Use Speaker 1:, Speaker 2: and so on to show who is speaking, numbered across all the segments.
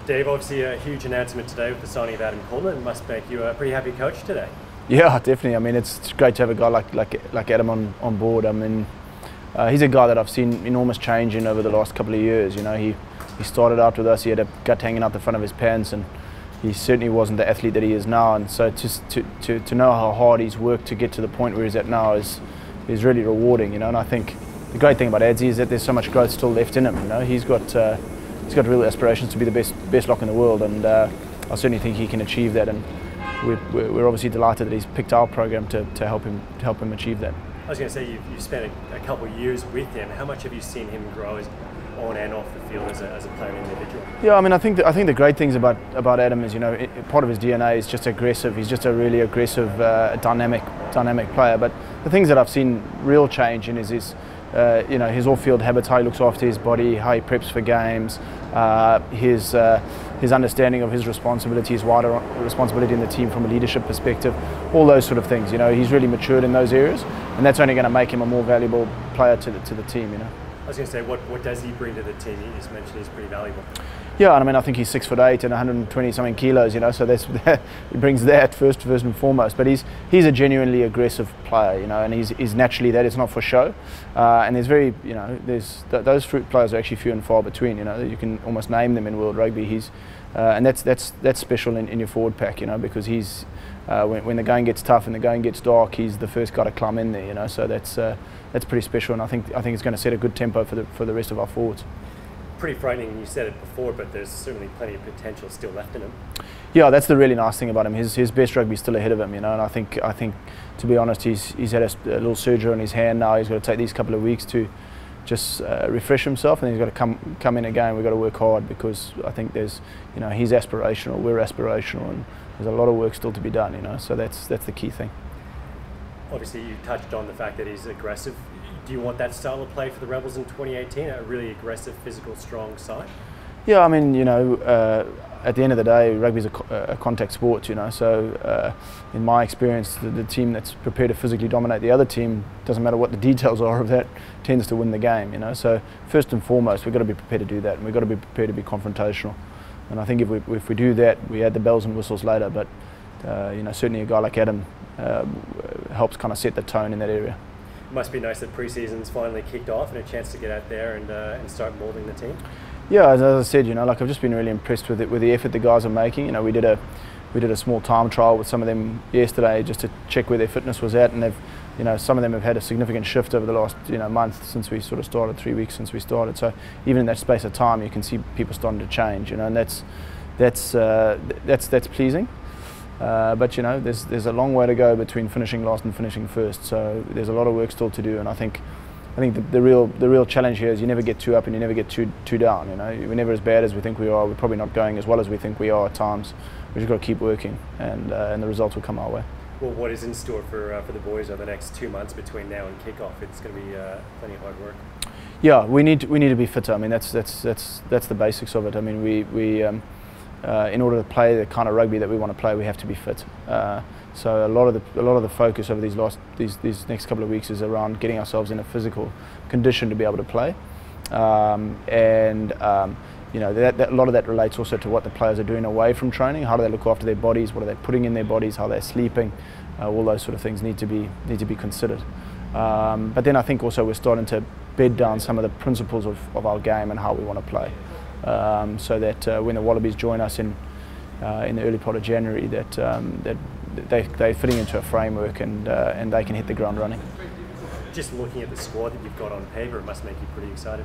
Speaker 1: Dave, obviously a huge announcement today with the signing of Adam Coleman. It must make you a pretty happy coach today.
Speaker 2: Yeah, definitely. I mean, it's great to have a guy like Adam on board. I mean, he's a guy that I've seen enormous change in over the last couple of years. You know, he started out with us, he had a gut hanging out the front of his pants, and he certainly wasn't the athlete that he is now. And so to know how hard he's worked to get to the point where he's at now is really rewarding. You know, and I think the great thing about Adsy is that there's so much growth still left in him. You know, he's got real aspirations to be the best lock in the world, and I certainly think he can achieve that. And we're obviously delighted that he's picked our program to help him achieve that.
Speaker 1: I was going to say you've spent a couple of years with him. How much have you seen him grow on and off the field as a player and individual?
Speaker 2: Yeah, I mean, I think the great things about Adam is, you know, part of his DNA is just aggressive. He's just a really aggressive, dynamic player. But the things that I've seen real change in is his you know, his off-field habits, how he looks after his body, how he preps for games, his understanding of his responsibility, his wider responsibility in the team from a leadership perspective, all those sort of things. You know, he's really matured in those areas, and that's only going to make him a more valuable player to the team. You know.
Speaker 1: I was going to say, what does he bring to the team? You just mentioned he's pretty valuable.
Speaker 2: Yeah, and I mean, I think he's 6'8" and 120 something kilos. You know, so he brings that first and foremost. But he's a genuinely aggressive player. You know, and he's naturally that. It's not for show. And there's those fruit players are actually few and far between. You know, you can almost name them in world rugby. And that's special in your forward pack. You know, because he's when the going gets tough and the going gets dark, he's the first guy to climb in there. You know, so that's pretty special, and I think it's going to set a good tempo for the rest of our forwards.
Speaker 1: Pretty frightening, you said it before, but there's certainly plenty of potential still left in him.
Speaker 2: Yeah, that's the really nice thing about him. His best rugby is still ahead of him, you know. And I think to be honest, he's had a little surgery on his hand now. He's got to take these couple of weeks to just refresh himself, and he's got to come in again. We've got to work hard, because I think there's, you know, he's aspirational, we're aspirational, and there's a lot of work still to be done, you know. So that's the key thing.
Speaker 1: Obviously, you touched on the fact that he's aggressive. Do you want that style of play for the Rebels in 2018? A really aggressive, physical, strong side?
Speaker 2: Yeah, I mean, you know, at the end of the day, rugby's a contact sport, you know. So, in my experience, the team that's prepared to physically dominate the other team, doesn't matter what the details are of that, tends to win the game, you know. So, first and foremost, we've got to be prepared to do that, and we've got to be prepared to be confrontational. And I think if we do that, we add the bells and whistles later. But you know, certainly a guy like Adam helps kind of set the tone in that area.
Speaker 1: It must be nice that pre-season's finally kicked off and a chance to get out there and start moulding the team.
Speaker 2: Yeah, as I said, you know, like I've just been really impressed with the effort the guys are making. You know, we did a small time trial with some of them yesterday just to check where their fitness was at, and you know, some of them have had a significant shift over the last, you know, month since we sort of started, 3 weeks since we started. So even in that space of time, you can see people starting to change, you know, and that's pleasing. But you know, there's a long way to go between finishing last and finishing first. So there's a lot of work still to do, and I think the real challenge here is you never get too up and you never get too down. You know, we're never as bad as we think we are. We're probably not going as well as we think we are at times. We've just got to keep working, and the results will come our way.
Speaker 1: Well, what is in store for the boys over the next 2 months between now and kickoff? It's going to be plenty of hard work.
Speaker 2: Yeah, we need to be fitter. I mean, that's the basics of it. I mean, we in order to play the kind of rugby that we want to play, we have to be fit. So a lot of the focus over these next couple of weeks is around getting ourselves in a physical condition to be able to play, you know, a lot of that relates also to what the players are doing away from training. How do they look after their bodies? What are they putting in their bodies? How they're sleeping? All those sort of things need to be considered. But then I think also we're starting to bed down some of the principles of our game and how we want to play. So that when the Wallabies join us in the early part of January, that they're fitting into a framework and they can hit the ground running.
Speaker 1: Just looking at the squad that you've got on paper, it must make you pretty excited.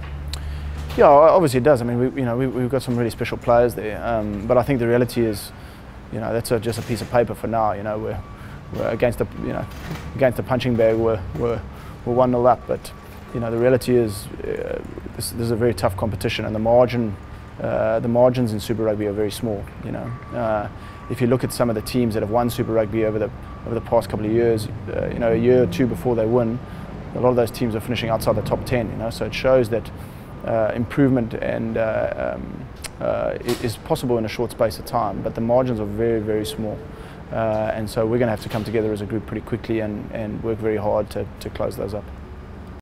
Speaker 2: Yeah, obviously it does. I mean, we've got some really special players there, but I think the reality is, you know, that's just a piece of paper for now. You know, we're against the punching bag. We're 1-0 up, but you know, the reality is this is a very tough competition, and the margins in Super Rugby are very small. You know, if you look at some of the teams that have won Super Rugby over the past couple of years, you know, a year or two before they win, a lot of those teams are finishing outside the top 10. You know, so it shows that improvement is possible in a short space of time, but the margins are very, very small. And so we're going to have to come together as a group pretty quickly and work very hard to close those up.